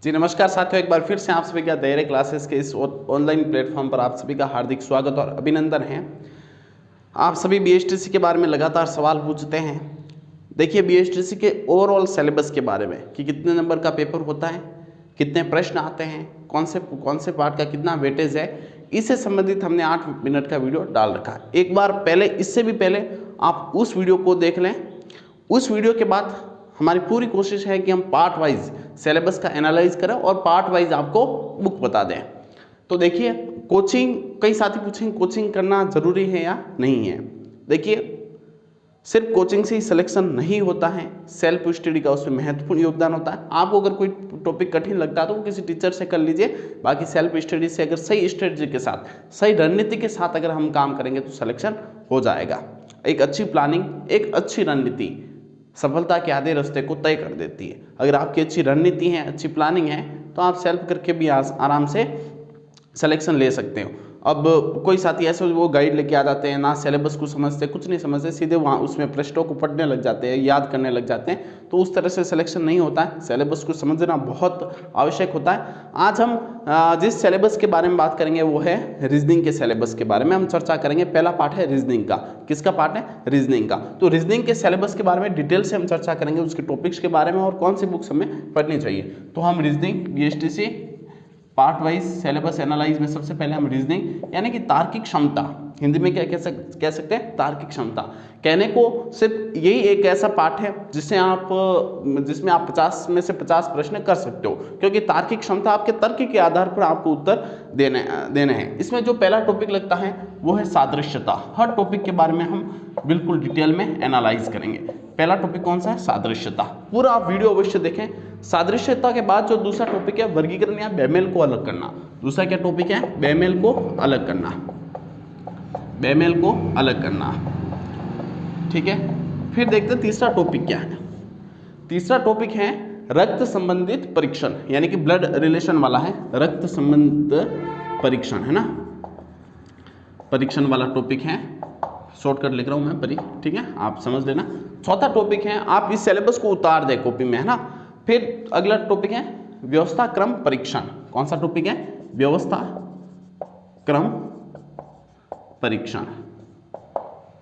जी नमस्कार साथियों, एक बार फिर से आप सभी का धैर्य क्लासेस के इस ऑनलाइन प्लेटफॉर्म पर आप सभी का हार्दिक स्वागत और अभिनंदन है। आप सभी बीएसटीसी के बारे में लगातार सवाल पूछते हैं। देखिए बीएसटीसी के ओवरऑल सिलेबस के बारे में कि कितने नंबर का पेपर होता है, कितने प्रश्न आते हैं, कौन से पार्ट का कितना वेटेज है, इससे संबंधित हमने 8 मिनट का वीडियो डाल रखा है। एक बार पहले, इससे भी पहले आप उस वीडियो को देख लें। उस वीडियो के बाद हमारी पूरी कोशिश है कि हम पार्ट वाइज सिलेबस का एनालाइज करें और पार्ट वाइज आपको बुक बता दें। तो देखिए कोचिंग, कई साथी पूछेंगे कोचिंग करना जरूरी है या नहीं है। देखिए सिर्फ कोचिंग से ही सिलेक्शन नहीं होता है, सेल्फ स्टडी का उसमें महत्वपूर्ण योगदान होता है। आपको अगर कोई टॉपिक कठिन लगता है तो वो किसी टीचर से कर लीजिए। बाकी सेल्फ स्टडी से अगर सही स्ट्रेटजी के साथ, सही रणनीति के साथ अगर हम काम करेंगे तो सिलेक्शन हो जाएगा। एक अच्छी प्लानिंग, एक अच्छी रणनीति सफलता के आधे रास्ते को तय कर देती है। अगर आपकी अच्छी रणनीति है, अच्छी प्लानिंग है, तो आप सेल्फ करके भी आराम से सिलेक्शन ले सकते हो। अब कोई साथी ऐसे वो गाइड लेके आ जाते हैं, ना सिलेबस को समझते, कुछ नहीं समझते, सीधे वहाँ उसमें प्रश्नों को पढ़ने लग जाते हैं, याद करने लग जाते हैं, तो उस तरह से सिलेक्शन नहीं होता है। सिलेबस को समझना बहुत आवश्यक होता है। आज हम जिस सिलेबस के बारे में बात करेंगे वो है रीजनिंग के सिलेबस के बारे में हम चर्चा करेंगे। पहला पार्ट है रीजनिंग का। किसका पार्ट है? रीजनिंग का। तो रीजनिंग के सिलेबस के बारे में डिटेल से हम चर्चा करेंगे, उसके टॉपिक्स के बारे में और कौन सी बुक्स हमें पढ़नी चाहिए। तो हम reasoning BSTC part wise syllabus analyse में सबसे पहले हम रीजनिंग यानी कि तार्किक क्षमता, हिंदी में क्या कह सकते हैं? तार्किक क्षमता। कहने को सिर्फ यही एक ऐसा पार्ट है जिसमें आप 50 में से 50 प्रश्न कर सकते हो, क्योंकि तार्किक क्षमता आपके तर्क के आधार पर आपको उत्तर देने हैं। इसमें जो पहला टॉपिक लगता है वो है सादृश्यता। हर टॉपिक के बारे में हम बिल्कुल डिटेल में एनालाइज करेंगे। पहला टॉपिक कौन सा है? सादृश्यता। पूरा आप वीडियो अवश्य देखें। सादृश्यता के बाद जो दूसरा टॉपिक है वर्गीकरण या बेमेल को अलग करना। दूसरा क्या टॉपिक है? बेमेल को अलग करना। बेमेल को अलग करना, ठीक है। फिर देखते हैं तीसरा टॉपिक क्या है। तीसरा टॉपिक है रक्त संबंधित परीक्षण, यानी कि ब्लड रिलेशन वाला है। रक्त संबंध परीक्षण है ना, परीक्षण वाला टॉपिक है। शॉर्टकट लिख रहा हूं मैं ठीक है, आप समझ लेना। चौथा टॉपिक है, आप इस सिलेबस को उतार दे कॉपी में, है ना। फिर अगला टॉपिक है व्यवस्था क्रम परीक्षण। कौन सा टॉपिक है? व्यवस्था क्रम परीक्षण,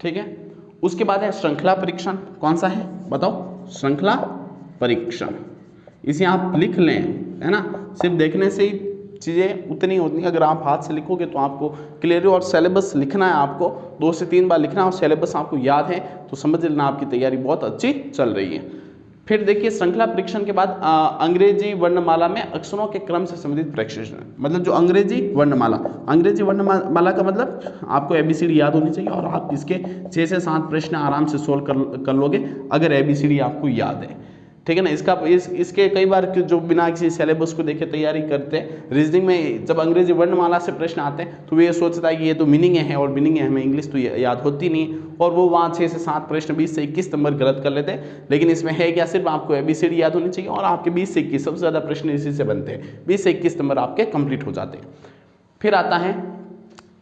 ठीक है। उसके बाद है श्रृंखला परीक्षण। कौन सा है बताओ? श्रृंखला परीक्षण। इसे आप लिख लें, है ना। सिर्फ देखने से ही चीज़ें उतनी होती हैं, अगर आप हाथ से लिखोगे तो आपको क्लियर हो। और सिलेबस लिखना है आपको 2 से 3 बार लिखना है और सिलेबस आपको याद है तो समझ लेना आपकी तैयारी बहुत अच्छी चल रही है। फिर देखिए श्रृंखला परीक्षण के बाद अंग्रेजी वर्णमाला में अक्षरों के क्रम से संबंधित परीक्षण, मतलब जो अंग्रेजी वर्णमाला का मतलब आपको एबीसीडी याद होनी चाहिए और आप इसके 6 से 7 प्रश्न आराम से सोल्व कर लोगे अगर एबीसीडी आपको याद है, ठीक है ना। इसके कई बार जो बिना किसी सिलेबस को देखे तैयारी करते हैं, रीजनिंग में जब अंग्रेजी वर्णमाला से प्रश्न आते हैं तो ये सोचता है कि ये तो मीनिंग है और मीनिंग है, हमें इंग्लिश तो याद होती नहीं, और वो वहाँ 6 से 7 प्रश्न 20 से 21 नंबर गलत कर लेते हैं। लेकिन इसमें है क्या? सिर्फ आपको एबीसीडी याद होनी चाहिए और आपके 20 से 21 सबसे ज़्यादा प्रश्न इसी से बनते हैं। 20 से 21 नंबर आपके कंप्लीट हो जाते हैं। फिर आता है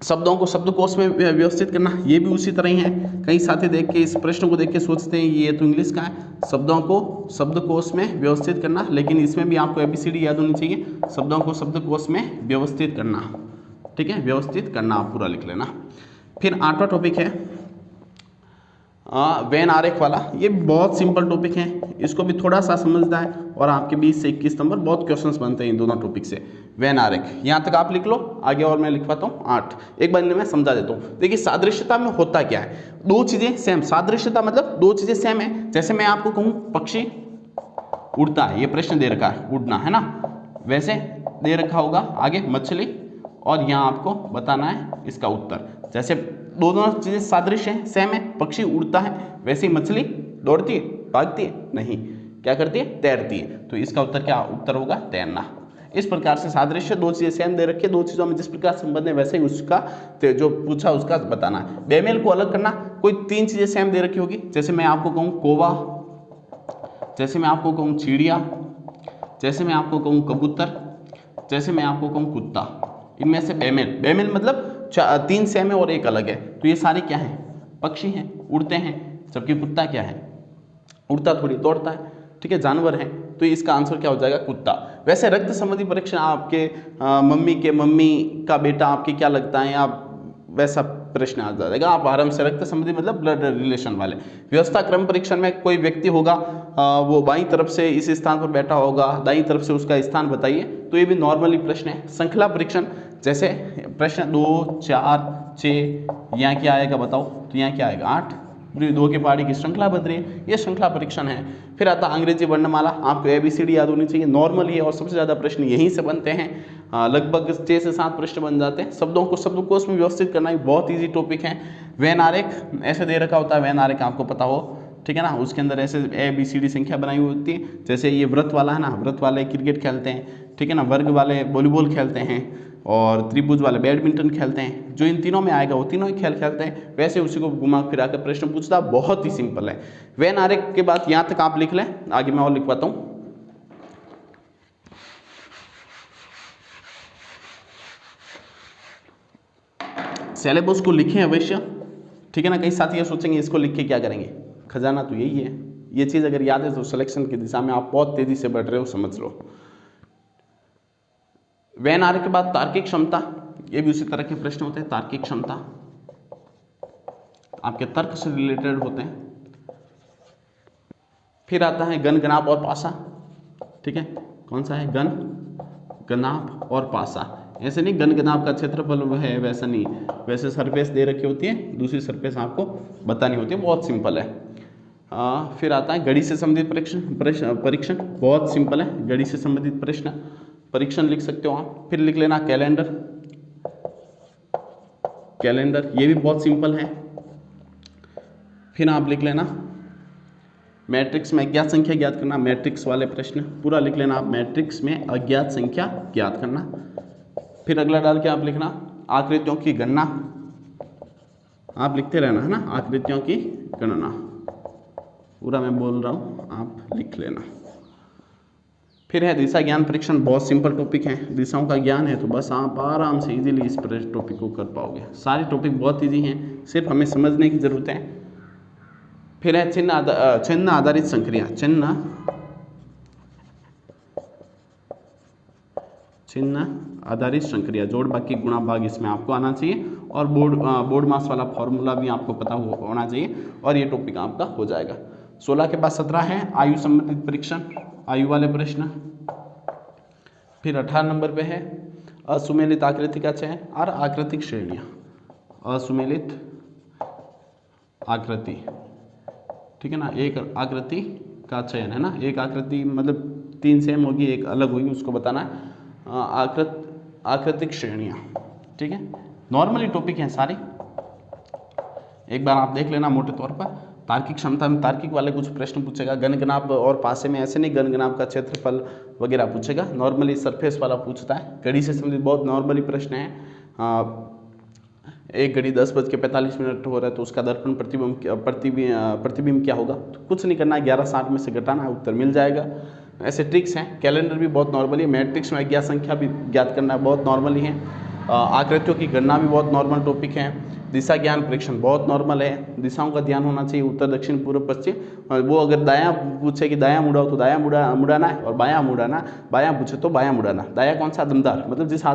शब्दों को शब्दकोश में व्यवस्थित करना। ये भी उसी तरह ही है। कई साथी देख के इस प्रश्न को देख के सोचते हैं ये तो इंग्लिश का है। शब्दों को शब्दकोश में व्यवस्थित करना, लेकिन इसमें भी आपको एबीसीडी याद होनी चाहिए। शब्दों को शब्दकोश में व्यवस्थित करना, ठीक है, व्यवस्थित करना आप पूरा लिख लेना। फिर 8वां टॉपिक है वेन आरेख वाला। ये बहुत सिंपल टॉपिक है, इसको भी थोड़ा सा समझना है और आपके 20 से 21 नंबर बहुत क्वेश्चंस बनते हैं इन दोनों टॉपिक से। वेन आरेख यहाँ तक आप लिख लो, आगे और मैं लिखवाता हूँ 8। एक बार मैं समझा देता हूँ। देखिए सादृश्यता में होता क्या है? 2 चीजें सेम। सादृश्यता मतलब 2 चीजें सेम है। जैसे मैं आपको कहूँ पक्षी उड़ता है, ये प्रश्न दे रखा है, उड़ना है ना, वैसे दे रखा होगा आगे मछली, और यहाँ आपको बताना है इसका उत्तर। जैसे दोनों चीजें सादृश्य हैं, सेम है। पक्षी उड़ता है, वैसे ही मछली दौड़ती है, भागती है नहीं, क्या करती है? तैरती है। तो इसका उत्तर क्या उत्तर होगा? तैरना। इस प्रकार से सादृश्य 2 चीजें सेम दे रखी है, 2 चीजों में जिस प्रकार संबंध है वैसे ही उसका जो पूछा उसका बताना है। बेमेल को अलग करना, कोई 3 चीजें सेम दे रखी होगी। जैसे मैं आपको कहूँ कौवा, जैसे मैं आपको कहूँ चिड़िया, जैसे मैं आपको कहूँ कबूतर, जैसे मैं आपको कहूँ कुत्ता। इनमें से बेमेल मतलब 3 सेम है और 1 अलग है। तो ये सारे क्या हैं? पक्षी हैं, उड़ते हैं। जबकि कुत्ता क्या है? उड़ता थोड़ी, दौड़ता है, ठीक है, जानवर है। तो इसका आंसर क्या हो जाएगा? कुत्ता। वैसे रक्त संबंधी परीक्षण आपके मम्मी के मम्मी का बेटा आपके क्या लगता है, आप वैसा प्रश्न आ जाएगा। आप आराम से रक्त संबंधी मतलब ब्लड रिलेशन वाले। व्यवस्था क्रम परीक्षण में कोई व्यक्ति होगा, वो बाईं तरफ से इस स्थान पर बैठा होगा, दाईं तरफ से उसका स्थान बताइए, तो ये भी नॉर्मली प्रश्न है। श्रृंखला परीक्षण जैसे प्रश्न 2 4 6 यहाँ क्या आएगा बताओ, तो यहाँ क्या आएगा 8, पूरी 2 की पहाड़ी की श्रृंखला बन रही है, ये श्रृंखला परीक्षण है। फिर आता अंग्रेजी वर्णमाला, आपको ABCD याद होनी चाहिए, नॉर्मल है और सबसे ज़्यादा प्रश्न यहीं से बनते हैं। लगभग 6 से 7 प्रश्न बन जाते हैं। शब्दकोश में व्यवस्थित करना भी बहुत ईजी टॉपिक है। वैन आरेख ऐसे दे रखा होता है, वैन आरेख आपको पता हो, ठीक है ना, उसके अंदर ऐसे ABCD संख्या बनाई हुई होती है। जैसे ये व्रत वाला है ना, व्रत वाले क्रिकेट खेलते हैं, ठीक है ना, वर्ग वाले वॉलीबॉल खेलते हैं और त्रिभुज वाले बैडमिंटन खेलते हैं। जो इन तीनों में आएगा वो तीनों ही खेल खेलते हैं, वैसे उसी को घुमा फिरा कर प्रश्न पूछता, बहुत ही सिंपल है। वैन आरेख के बाद यहाँ तक आप लिख लें, आगे मैं और लिखवाता हूँ। सिलेबस को लिखें अवश्य, ठीक है ना। कई साथी ये सोचेंगे इसको लिख के क्या करेंगे, खजाना तो यही है। ये चीज़ अगर याद है तो सिलेक्शन की दिशा में आप बहुत तेजी से बढ़ रहे हो, समझ लो। वैन आरेख के बाद तार्किक क्षमता, ये भी उसी तरह के प्रश्न होते हैं। तार्किक क्षमता आपके तर्क से रिलेटेड होते हैं। फिर आता है गण गनाभ और पासा, ठीक है, कौन सा है, गण गनाभ और पासा। ऐसे नहीं गण गनाभ का क्षेत्रफल है, वैसा नहीं, वैसे सरफेस दे रखी होती है, दूसरी सरफेस आपको बतानी होती है, बहुत सिंपल है। फिर आता है घड़ी से संबंधित परीक्षण, बहुत सिंपल है। घड़ी से संबंधित परीक्षण लिख सकते हो आप। फिर लिख लेना कैलेंडर, ये भी बहुत सिंपल है। फिर आप लिख लेना मैट्रिक्स में अज्ञात संख्या ज्ञात करना, मैट्रिक्स वाले प्रश्न पूरा लिख लेना आप, मैट्रिक्स में अज्ञात संख्या ज्ञात करना। फिर अगला डाल के आप लिखना आकृतियों की गणना, आप लिखते रहना है ना, आकृतियों की गणना पूरा मैं बोल रहा हूँ, आप लिख लेना। फिर है दिशा ज्ञान परीक्षण, बहुत सिंपल टॉपिक है, दिशाओं का ज्ञान है तो बस आप आराम से इजीली इस टॉपिक को कर पाओगे। सारे टॉपिक बहुत इजी हैं, सिर्फ हमें समझने की ज़रूरत है। फिर है चिन्ह आधारित संक्रिया, चिन्ह आधारित संक्रिया, जोड़ बाकी गुणा भाग इसमें आपको आना चाहिए, और बोर्ड मास वाला फॉर्मूला भी आपको पता होना चाहिए, और ये टॉपिक आपका हो जाएगा। 16 के बाद 17 है आयु संबंधित परीक्षण, आयु वाले प्रश्न। फिर 18 नंबर पे है असुमेलित आकृति का चयन और आकृतिक श्रेणियाँ, असुमेलित आकृति, ठीक है ना, एक आकृति का चयन है ना, एक आकृति मतलब 3 सेम होगी, एक अलग होगी, उसको बताना है। आकृतिक श्रेणियाँ, ठीक है, नॉर्मली टॉपिक हैं सारे, एक बार आप देख लेना मोटे तौर पर। तार्किक क्षमता में तार्किक वाले कुछ प्रश्न पूछेगा, गणगनाभ और पासे में ऐसे नहीं, गणगनाभ का क्षेत्रफल वगैरह पूछेगा, नॉर्मली सरफेस वाला पूछता है। घड़ी से संबंधित बहुत नॉर्मली प्रश्न है। एक घड़ी 10:45 हो रहा है तो उसका दर्पण प्रतिबिंब क्या होगा, तो कुछ नहीं करना है, 11:60 में से घटाना है, उत्तर मिल जाएगा। ऐसे ट्रिक्स हैं। कैलेंडर भी बहुत नॉर्मली है, मैट्रिक्स में अज्ञात संख्या भी ज्ञात करना बहुत नॉर्मली है। आकृतियों की गणना भी बहुत नॉर्मल टॉपिक है। दिशा ज्ञान परीक्षण बहुत नॉर्मल है, दिशाओं का ध्यान होना चाहिए, उत्तर दक्षिण पूर्व पश्चिम। वो अगर दायां पूछे कि दायां मुड़ाओ तो दायां मुड़ाना है, और बायां पूछे तो बायां मुड़ाना। दायां कौन सा, दमदार, मतलब जिस हाथ